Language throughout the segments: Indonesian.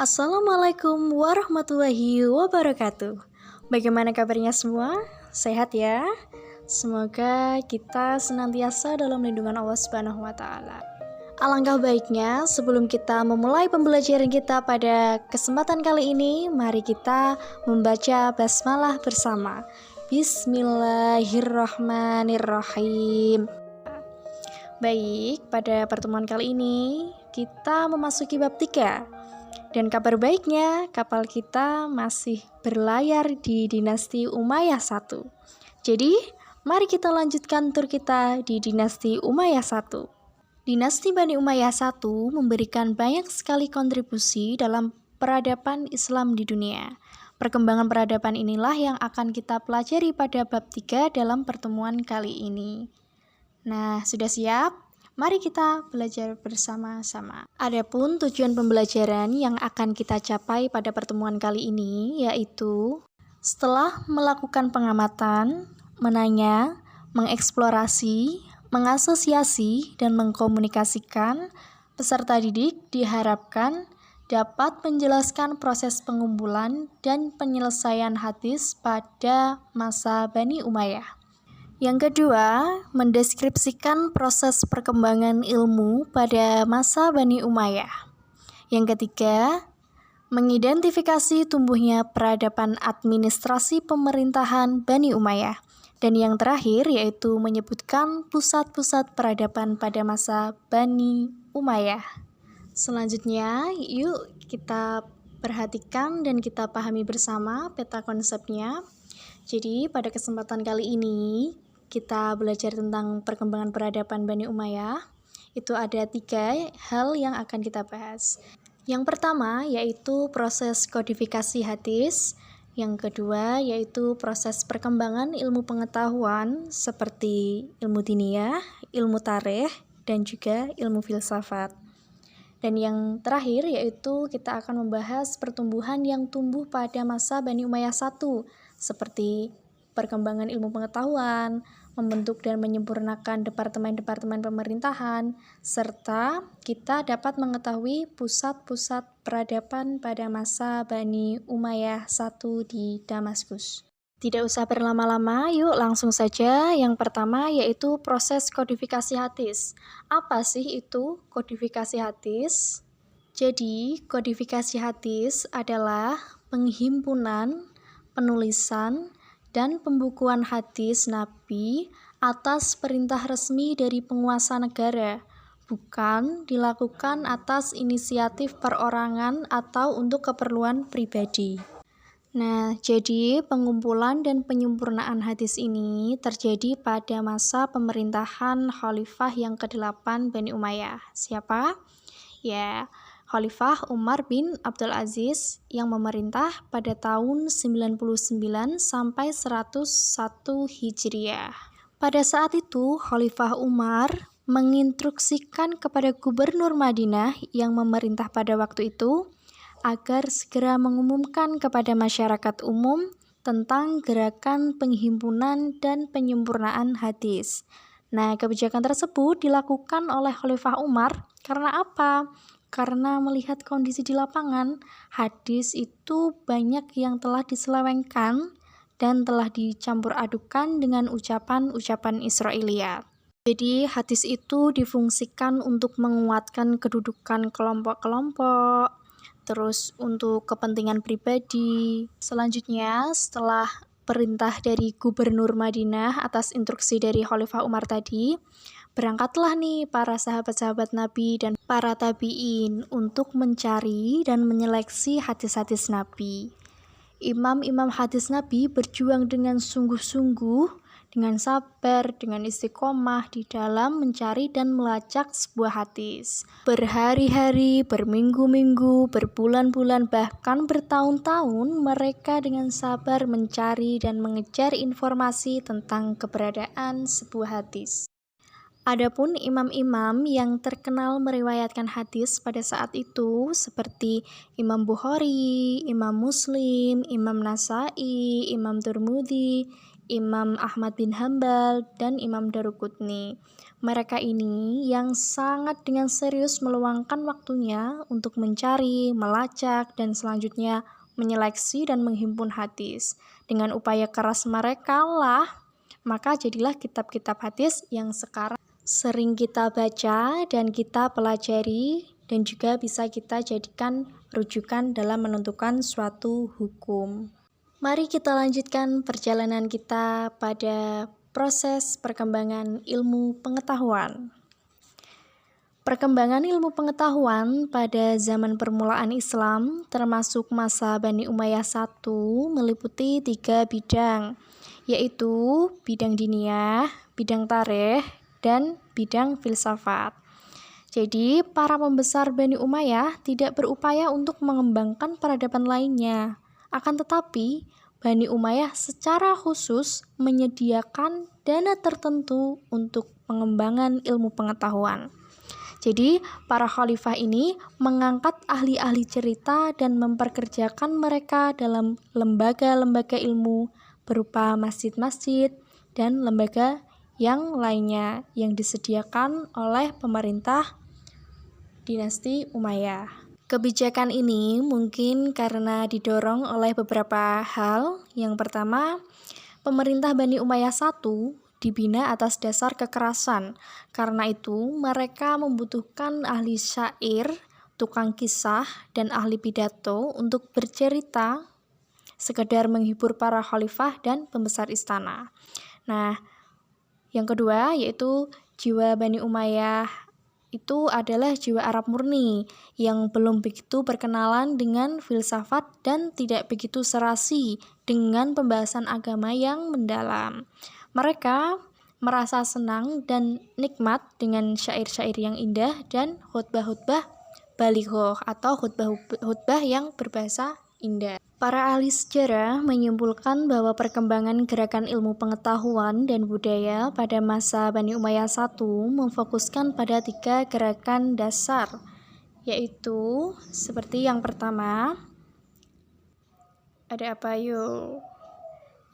Assalamualaikum warahmatullahi wabarakatuh. Bagaimana kabarnya semua? Sehat ya? Semoga kita senantiasa dalam lindungan Allah Subhanahu wa taala. Alangkah baiknya sebelum kita memulai pembelajaran kita pada kesempatan kali ini, mari kita membaca basmalah bersama. Bismillahirrahmanirrahim. Baik, pada pertemuan kali ini kita memasuki bab 3. Dan kabar baiknya, kapal kita masih berlayar di dinasti Umayyah I. Jadi, mari kita lanjutkan tur kita di dinasti Umayyah I. Dinasti Bani Umayyah I memberikan banyak sekali kontribusi dalam peradaban Islam di dunia. Perkembangan peradaban inilah yang akan kita pelajari pada bab 3 dalam pertemuan kali ini. Nah, sudah siap? Mari kita belajar bersama-sama. Adapun tujuan pembelajaran yang akan kita capai pada pertemuan kali ini yaitu setelah melakukan pengamatan, menanya, mengeksplorasi, mengasosiasi, dan mengkomunikasikan, peserta didik diharapkan dapat menjelaskan proses pengumpulan dan penyelesaian hadis pada masa Bani Umayyah. Yang kedua, mendeskripsikan proses perkembangan ilmu pada masa Bani Umayyah. Yang ketiga, mengidentifikasi tumbuhnya peradaban administrasi pemerintahan Bani Umayyah. Dan yang terakhir yaitu menyebutkan pusat-pusat peradaban pada masa Bani Umayyah. Selanjutnya, yuk kita perhatikan dan kita pahami bersama peta konsepnya. Jadi, pada kesempatan kali ini kita belajar tentang perkembangan peradaban Bani Umayyah. Itu ada 3 hal yang akan kita bahas. Yang pertama yaitu proses kodifikasi hadis. Yang kedua yaitu proses perkembangan ilmu pengetahuan seperti ilmu diniyah, ilmu tarikh, dan juga ilmu filsafat. Dan yang terakhir yaitu kita akan membahas pertumbuhan yang tumbuh pada masa Bani Umayyah I, seperti perkembangan ilmu pengetahuan, membentuk dan menyempurnakan departemen-departemen pemerintahan, serta kita dapat mengetahui pusat-pusat peradaban pada masa Bani Umayyah I di Damaskus. Tidak usah berlama-lama, yuk langsung saja. Yang pertama yaitu proses kodifikasi hadis. Apa sih itu kodifikasi hadis? Jadi, kodifikasi hadis adalah penghimpunan, penulisan, dan pembukuan hadis Nabi atas perintah resmi dari penguasa negara, bukan dilakukan atas inisiatif perorangan atau untuk keperluan pribadi. Nah, jadi pengumpulan dan penyempurnaan hadis ini terjadi pada masa pemerintahan Khalifah yang ke-8 Bani Umayyah. Siapa? Ya, Khalifah Umar bin Abdul Aziz yang memerintah pada tahun 99 sampai 101 Hijriah. Pada saat itu, Khalifah Umar menginstruksikan kepada gubernur Madinah yang memerintah pada waktu itu agar segera mengumumkan kepada masyarakat umum tentang gerakan penghimpunan dan penyempurnaan hadis. Nah, kebijakan tersebut dilakukan oleh Khalifah Umar karena apa? Karena melihat kondisi di lapangan, hadis itu banyak yang telah diselewengkan dan telah dicampur adukan dengan ucapan-ucapan Israiliyat. Jadi hadis itu difungsikan untuk menguatkan kedudukan kelompok-kelompok, terus untuk kepentingan pribadi. Selanjutnya, setelah perintah dari gubernur Madinah atas instruksi dari Khalifah Umar tadi, berangkatlah nih para sahabat-sahabat Nabi dan para tabi'in untuk mencari dan menyeleksi hadis-hadis Nabi. Imam-imam hadis Nabi berjuang dengan sungguh-sungguh, dengan sabar, dengan istiqomah di dalam mencari dan melacak sebuah hadis. Berhari-hari, berminggu-minggu, berbulan-bulan, bahkan bertahun-tahun mereka dengan sabar mencari dan mengejar informasi tentang keberadaan sebuah hadis. Adapun imam-imam yang terkenal meriwayatkan hadis pada saat itu seperti Imam Bukhari, Imam Muslim, Imam Nasai, Imam Tirmidzi, Imam Ahmad bin Hambal, dan Imam Daruqutni. Mereka ini yang sangat dengan serius meluangkan waktunya untuk mencari, melacak, dan selanjutnya menyeleksi dan menghimpun hadis. Dengan upaya keras mereka lah, maka jadilah kitab-kitab hadis yang sekarang sering kita baca dan kita pelajari, dan juga bisa kita jadikan rujukan dalam menentukan suatu hukum. Mari kita lanjutkan perjalanan kita pada proses perkembangan ilmu pengetahuan. Perkembangan ilmu pengetahuan pada zaman permulaan Islam, termasuk masa Bani Umayyah I, meliputi 3 bidang, yaitu bidang diniyah, bidang tarikh, dan bidang filsafat. Jadi, para pembesar Bani Umayyah tidak berupaya untuk mengembangkan peradaban lainnya. Akan tetapi, Bani Umayyah secara khusus menyediakan dana tertentu untuk pengembangan ilmu pengetahuan. Jadi, para khalifah ini mengangkat ahli-ahli cerita dan memperkerjakan mereka dalam lembaga-lembaga ilmu berupa masjid-masjid dan lembaga yang lainnya yang disediakan oleh pemerintah dinasti Umayyah. Kebijakan ini mungkin karena didorong oleh beberapa hal. Yang pertama, pemerintah Bani Umayyah I dibina atas dasar kekerasan. Karena itu, mereka membutuhkan ahli syair, tukang kisah, dan ahli pidato untuk bercerita, sekedar menghibur para khalifah dan pembesar istana. Nah, yang kedua yaitu jiwa Bani Umayyah itu adalah jiwa Arab murni yang belum begitu berkenalan dengan filsafat dan tidak begitu serasi dengan pembahasan agama yang mendalam. Mereka merasa senang dan nikmat dengan syair-syair yang indah dan khutbah-khutbah balighah atau khutbah-khutbah yang berbahasa indah. Para ahli sejarah menyimpulkan bahwa perkembangan gerakan ilmu pengetahuan dan budaya pada masa Bani Umayyah I memfokuskan pada 3 gerakan dasar, yaitu seperti yang pertama, ada apa yuk?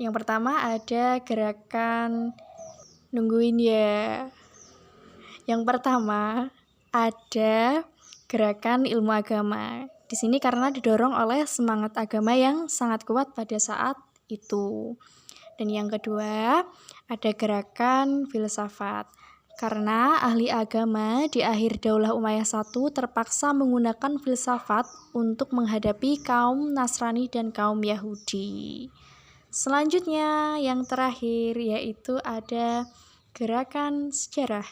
Yang pertama ada gerakan nungguin ya. Yang pertama ada gerakan ilmu agama. Di sini karena didorong oleh semangat agama yang sangat kuat pada saat itu. Dan yang kedua ada gerakan filsafat. Karena ahli agama di akhir Daulah Umayyah I terpaksa menggunakan filsafat untuk menghadapi kaum Nasrani dan kaum Yahudi. Selanjutnya yang terakhir yaitu ada gerakan sejarah.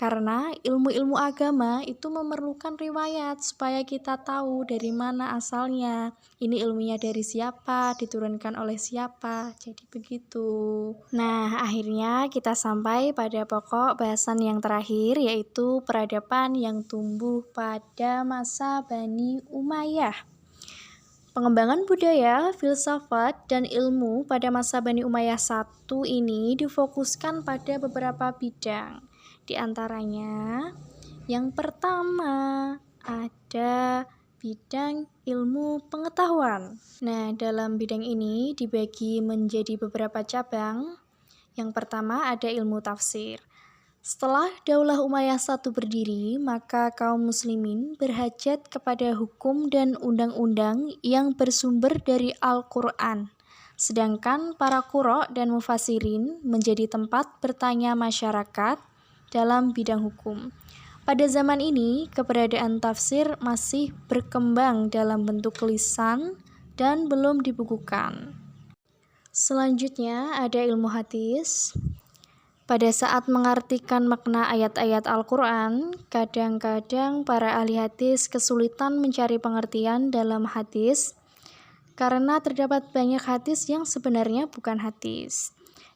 Karena ilmu-ilmu agama itu memerlukan riwayat supaya kita tahu dari mana asalnya. Ini ilmunya dari siapa, diturunkan oleh siapa. Jadi begitu. Nah, akhirnya kita sampai pada pokok bahasan yang terakhir, yaitu peradaban yang tumbuh pada masa Bani Umayyah. Pengembangan budaya, filsafat, dan ilmu pada masa Bani Umayyah I ini difokuskan pada beberapa bidang. Di antaranya, yang pertama ada bidang ilmu pengetahuan. Nah, dalam bidang ini dibagi menjadi beberapa cabang. Yang pertama ada ilmu tafsir. Setelah Daulah Umayyah I berdiri, maka kaum muslimin berhajat kepada hukum dan undang-undang yang bersumber dari Al-Quran. Sedangkan para qurra dan mufassirin menjadi tempat bertanya masyarakat dalam bidang hukum. Pada zaman ini, keberadaan tafsir masih berkembang dalam bentuk lisan dan belum dibukukan. Selanjutnya ada ilmu hadis. Pada saat mengartikan makna ayat-ayat Al-Quran, kadang-kadang para ahli hadis kesulitan mencari pengertian dalam hadis karena terdapat banyak hadis yang sebenarnya bukan hadis.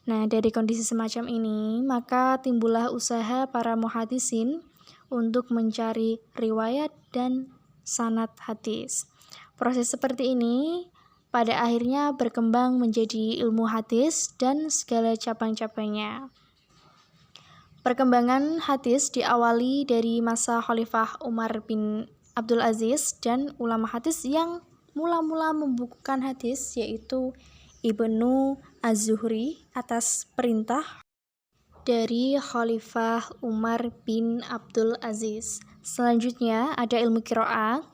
Nah, dari kondisi semacam ini, maka timbullah usaha para muhadisin untuk mencari riwayat dan sanad hadis. Proses seperti ini pada akhirnya berkembang menjadi ilmu hadis dan segala cabang-cabangnya. Perkembangan hadis diawali dari masa Khalifah Umar bin Abdul Aziz dan ulama hadis yang mula-mula membukukan hadis yaitu Ibnu Az-Zuhri atas perintah dari Khalifah Umar bin Abdul Aziz. Selanjutnya ada ilmu qiraat.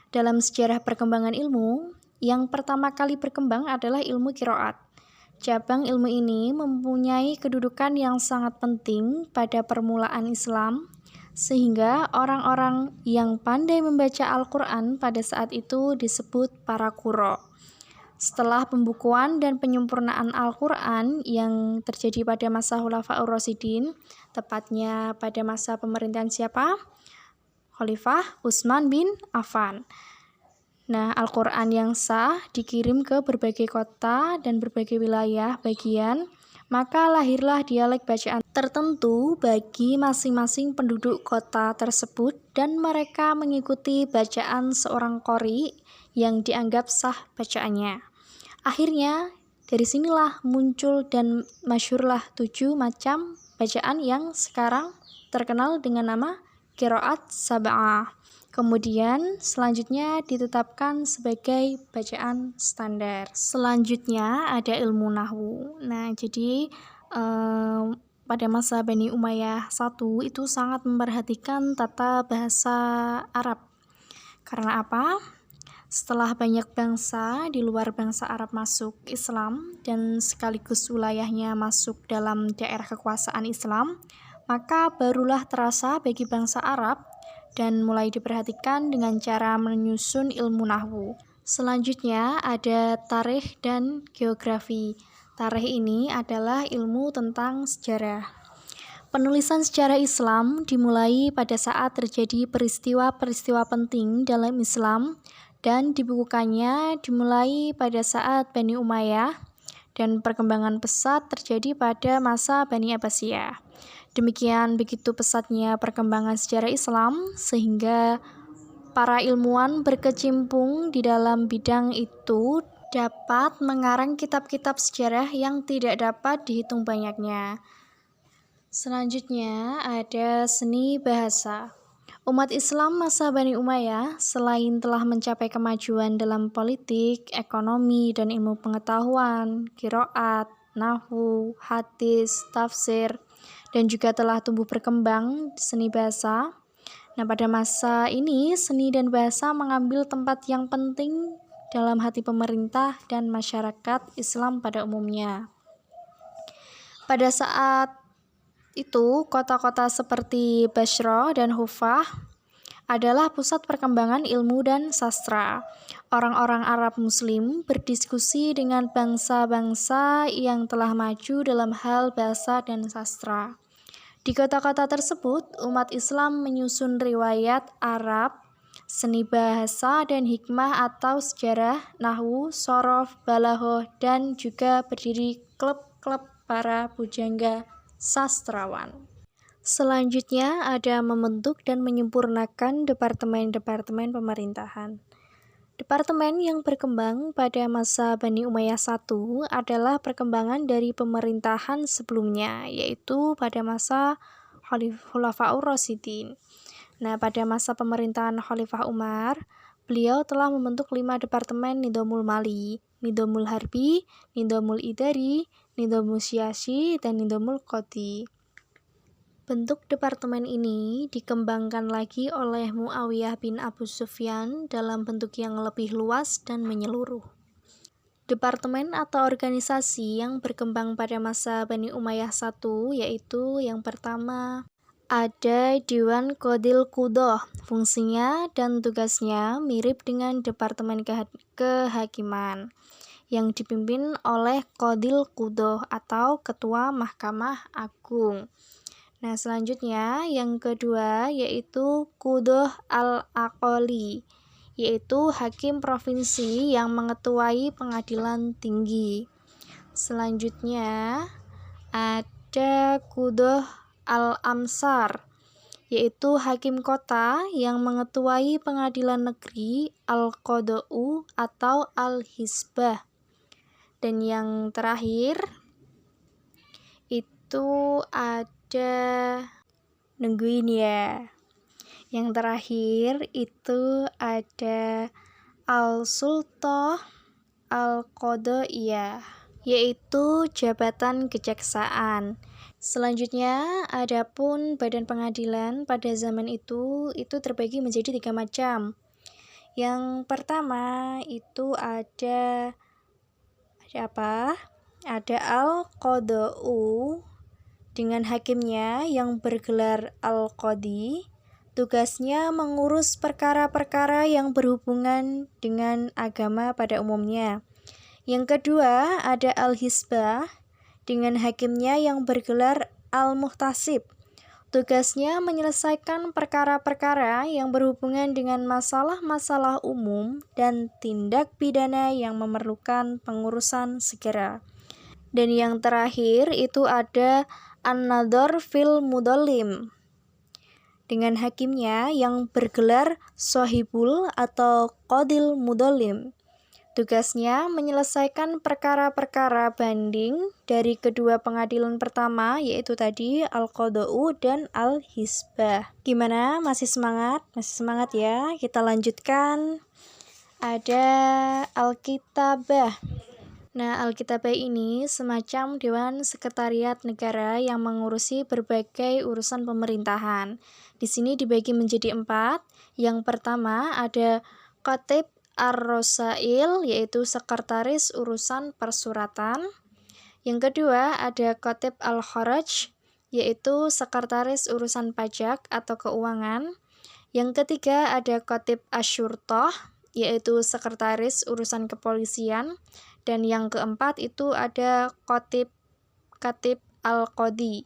Dalam sejarah perkembangan ilmu, yang pertama kali berkembang adalah ilmu qiraat. Cabang ilmu ini mempunyai kedudukan yang sangat penting pada permulaan Islam, sehingga orang-orang yang pandai membaca Al-Quran pada saat itu disebut para qurra. Setelah pembukuan dan penyempurnaan Al-Quran yang terjadi pada masa Khulafaur Rasyidin, tepatnya pada masa pemerintahan siapa? Khalifah Utsman bin Affan. Nah, Al-Quran yang sah dikirim ke berbagai kota dan berbagai wilayah bagian, maka lahirlah dialek bacaan tertentu bagi masing-masing penduduk kota tersebut dan mereka mengikuti bacaan seorang qori yang dianggap sah bacaannya. Akhirnya, dari sinilah muncul dan masyhurlah 7 macam bacaan yang sekarang terkenal dengan nama qiraat sab'ah. Kemudian selanjutnya ditetapkan sebagai bacaan standar. Selanjutnya ada ilmu nahwu. Nah, jadi pada masa Bani Umayyah I itu sangat memperhatikan tata bahasa Arab. Karena apa? Setelah banyak bangsa di luar bangsa Arab masuk Islam dan sekaligus wilayahnya masuk dalam daerah kekuasaan Islam, maka barulah terasa bagi bangsa Arab dan mulai diperhatikan dengan cara menyusun ilmu nahwu. Selanjutnya ada tarikh dan geografi. Tarikh ini adalah ilmu tentang sejarah. Penulisan sejarah Islam dimulai pada saat terjadi peristiwa-peristiwa penting dalam Islam dan dibukukannya dimulai pada saat Bani Umayyah dan perkembangan pesat terjadi pada masa Bani Abbasiyah. Demikian begitu pesatnya perkembangan sejarah Islam sehingga para ilmuwan berkecimpung di dalam bidang itu dapat mengarang kitab-kitab sejarah yang tidak dapat dihitung banyaknya. Selanjutnya ada seni bahasa. Umat Islam masa Bani Umayyah selain telah mencapai kemajuan dalam politik, ekonomi, dan ilmu pengetahuan, qiraat, nahwu, hadis, tafsir, dan juga telah tumbuh berkembang di seni bahasa. Nah, pada masa ini seni dan bahasa mengambil tempat yang penting dalam hati pemerintah dan masyarakat Islam pada umumnya. Pada saat itu, kota-kota seperti Basra dan Kufah adalah pusat perkembangan ilmu dan sastra. Orang-orang Arab Muslim berdiskusi dengan bangsa-bangsa yang telah maju dalam hal bahasa dan sastra. Di kota-kota tersebut, umat Islam menyusun riwayat Arab, seni bahasa dan hikmah atau sejarah, nahwu, sorof, balaghoh, dan juga berdiri klub-klub para pujangga sastrawan. Selanjutnya ada membentuk dan menyempurnakan departemen-departemen pemerintahan. Departemen yang berkembang pada masa Bani Umayyah I adalah perkembangan dari pemerintahan sebelumnya, yaitu pada masa Khulafaur Rasyidin. Nah, pada masa pemerintahan Khalifah Umar, beliau telah membentuk 5 departemen Nidhamul Mali, Nidhamul Harbi, Nidhamul Idari, Nidhamul Siyasi, dan Nidhamul Qadi. Bentuk departemen ini dikembangkan lagi oleh Muawiyah bin Abu Sufyan dalam bentuk yang lebih luas dan menyeluruh. Departemen atau organisasi yang berkembang pada masa Bani Umayyah I yaitu yang pertama ada Dewan Qadil Qudoh. Fungsinya dan tugasnya mirip dengan Departemen Kehakiman yang dipimpin oleh Qadil Qudoh atau Ketua Mahkamah Agung. Nah, selanjutnya yang kedua yaitu Qudoh al-Aqali, yaitu hakim provinsi yang mengetuai pengadilan tinggi. Selanjutnya ada Qudoh al-Amsar, yaitu hakim kota yang mengetuai pengadilan negeri al-Qada'u atau al-Hisbah. Dan yang terakhir itu ada nungguin ya. Yang terakhir itu ada al-Sultah al-qadaiyah, yaitu jabatan kejaksaan. Selanjutnya, adapun badan pengadilan pada zaman itu terbagi menjadi 3 macam. Yang pertama itu ada apa? Ada al-qada'u dengan hakimnya yang bergelar al-qadi. Tugasnya mengurus perkara-perkara yang berhubungan dengan agama pada umumnya. Yang kedua ada al-hisbah dengan hakimnya yang bergelar al-muhtasib. Tugasnya menyelesaikan perkara-perkara yang berhubungan dengan masalah-masalah umum dan tindak pidana yang memerlukan pengurusan segera. Dan yang terakhir itu ada an-nadhar fil mudhallim dengan hakimnya yang bergelar sohibul atau qadil mudhallim. Tugasnya menyelesaikan perkara-perkara banding dari kedua pengadilan pertama, yaitu tadi al-qada'u dan al-hisbah. Gimana? Masih semangat? Masih semangat ya? Kita lanjutkan. Ada al-kitabah. Nah, al-kitabah ini semacam dewan sekretariat negara yang mengurusi berbagai urusan pemerintahan. Di sini dibagi menjadi 4. Yang pertama ada khatib ar-rosail, yaitu sekretaris urusan persuratan. Yang kedua ada khatib al-kharaj, yaitu sekretaris urusan pajak atau keuangan. Yang ketiga ada khatib asyurtoh, yaitu sekretaris urusan kepolisian. Dan yang keempat itu ada khatib al-qadi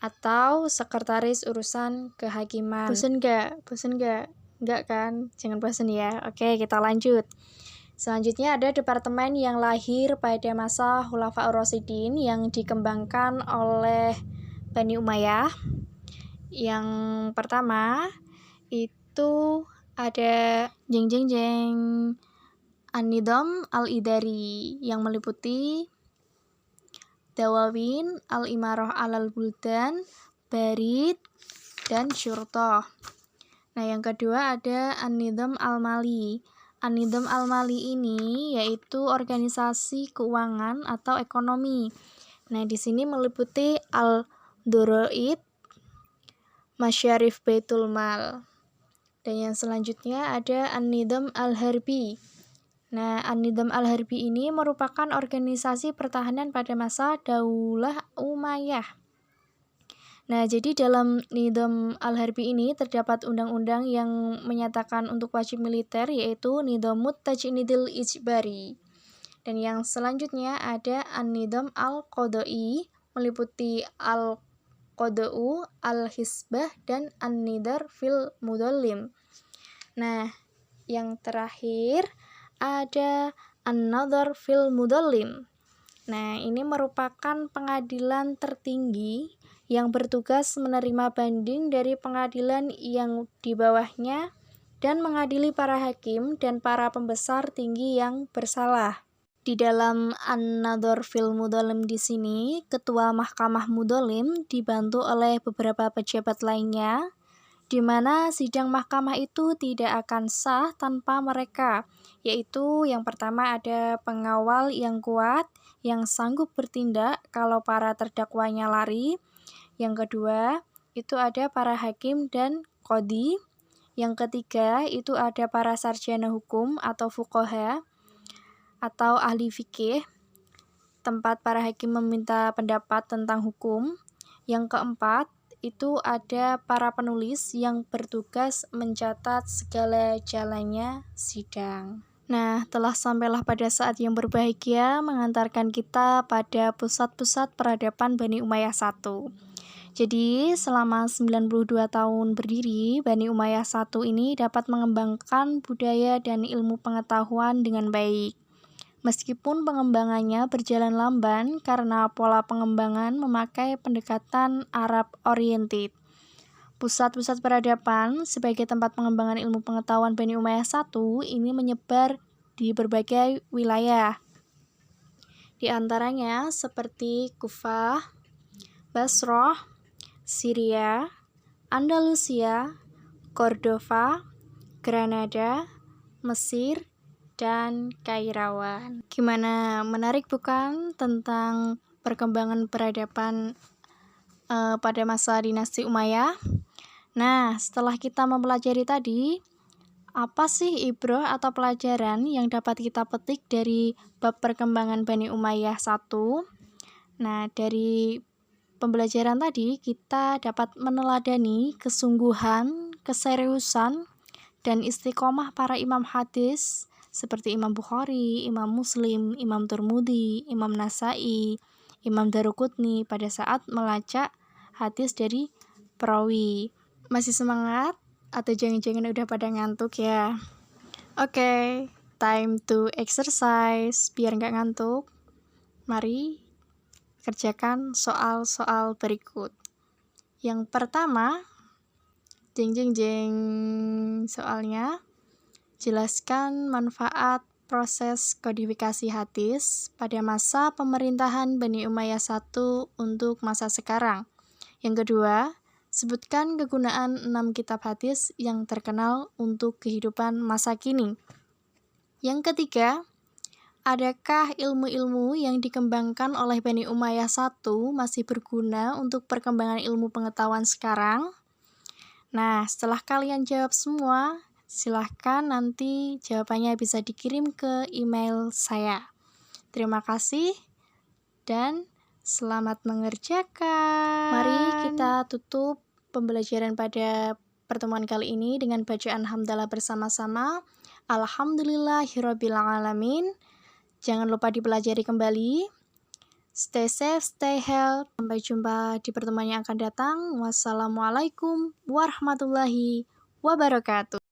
atau sekretaris urusan kehakiman. Bosan nggak? Bosan nggak? Enggak kan? Jangan bosan ya. Oke, kita lanjut. Selanjutnya ada departemen yang lahir pada masa Khulafaur Rasyidin yang dikembangkan oleh Bani Umayyah. Yang pertama itu ada An-Nidham al-Idari yang meliputi Dawawin, al-Imarah alal Buldan, Barid, dan Syurtoh. Nah, yang kedua ada An-Nidham al-Mali. An-Nidham al-Mali ini yaitu organisasi keuangan atau ekonomi. Nah, di sini meliputi al-Doroid, Masyarif Baitul Mal. Dan yang selanjutnya ada An-Nidham al-Harbi. Nah, An-Nidham al-Harbi ini merupakan organisasi pertahanan pada masa Daulah Umayyah. Nah, jadi dalam Nidham al-Harbi ini terdapat undang-undang yang menyatakan untuk wajib militer, yaitu Nidhamut Tajnidil Ijbari. Dan yang selanjutnya ada An-Nidham al-Qadai, meliputi al-Qada'u, al-Hisbah, dan An-Nidhar fil Mudhallim. Nah, yang terakhir ada an-nadhar fil mudhallim. Nah, ini merupakan pengadilan tertinggi yang bertugas menerima banding dari pengadilan yang di bawahnya dan mengadili para hakim dan para pembesar tinggi yang bersalah. Di dalam an-nadhar fil mudhallim di sini, ketua Mahkamah Mudhallim dibantu oleh beberapa pejabat lainnya, di mana sidang mahkamah itu tidak akan sah tanpa mereka, yaitu yang pertama ada pengawal yang kuat, yang sanggup bertindak kalau para terdakwanya lari. Yang kedua, itu ada para hakim dan qadhi. Yang ketiga, itu ada para sarjana hukum atau fuqaha, atau ahli fikih, tempat para hakim meminta pendapat tentang hukum. Yang keempat, itu ada para penulis yang bertugas mencatat segala jalannya sidang. Nah, telah sampailah pada saat yang berbahagia mengantarkan kita pada pusat-pusat peradaban Bani Umayyah I. Jadi, selama 92 tahun berdiri, Bani Umayyah I ini dapat mengembangkan budaya dan ilmu pengetahuan dengan baik. Meskipun pengembangannya berjalan lamban karena pola pengembangan memakai pendekatan Arab-oriented. Pusat-pusat peradaban sebagai tempat pengembangan ilmu pengetahuan Bani Umayyah I ini menyebar di berbagai wilayah. Di antaranya seperti Kufah, Basrah, Syria, Andalusia, Cordova, Granada, Mesir, dan Kairawan. Gimana, menarik bukan tentang perkembangan peradaban pada masa dinasti Umayyah? Nah, setelah kita mempelajari tadi, apa sih ibrah atau pelajaran yang dapat kita petik dari bab perkembangan Bani Umayyah 1? Nah, dari pembelajaran tadi kita dapat meneladani kesungguhan, keseriusan, dan istiqomah para imam hadis seperti Imam Bukhari, Imam Muslim, Imam Tirmidzi, Imam Nasai, Imam Daruqutni pada saat melacak hadis dari perawi. Masih semangat? Atau jangan-jangan udah pada ngantuk ya? Oke, time to exercise. Biar nggak ngantuk, mari kerjakan soal-soal berikut. Yang pertama, jeng soalnya, jelaskan manfaat proses kodifikasi hadis pada masa pemerintahan Bani Umayyah I untuk masa sekarang. Yang kedua, sebutkan kegunaan 6 kitab hadis yang terkenal untuk kehidupan masa kini. Yang ketiga, adakah ilmu-ilmu yang dikembangkan oleh Bani Umayyah I masih berguna untuk perkembangan ilmu pengetahuan sekarang? Nah, setelah kalian jawab semua, silahkan nanti jawabannya bisa dikirim ke email saya. Terima kasih dan selamat mengerjakan. Mari kita tutup pembelajaran pada pertemuan kali ini dengan bacaan hamdalah bersama-sama. Alhamdulillahirrabbilalamin. Jangan lupa dipelajari kembali. Stay safe, stay healthy. Sampai jumpa di pertemuan yang akan datang. Wassalamualaikum warahmatullahi wabarakatuh.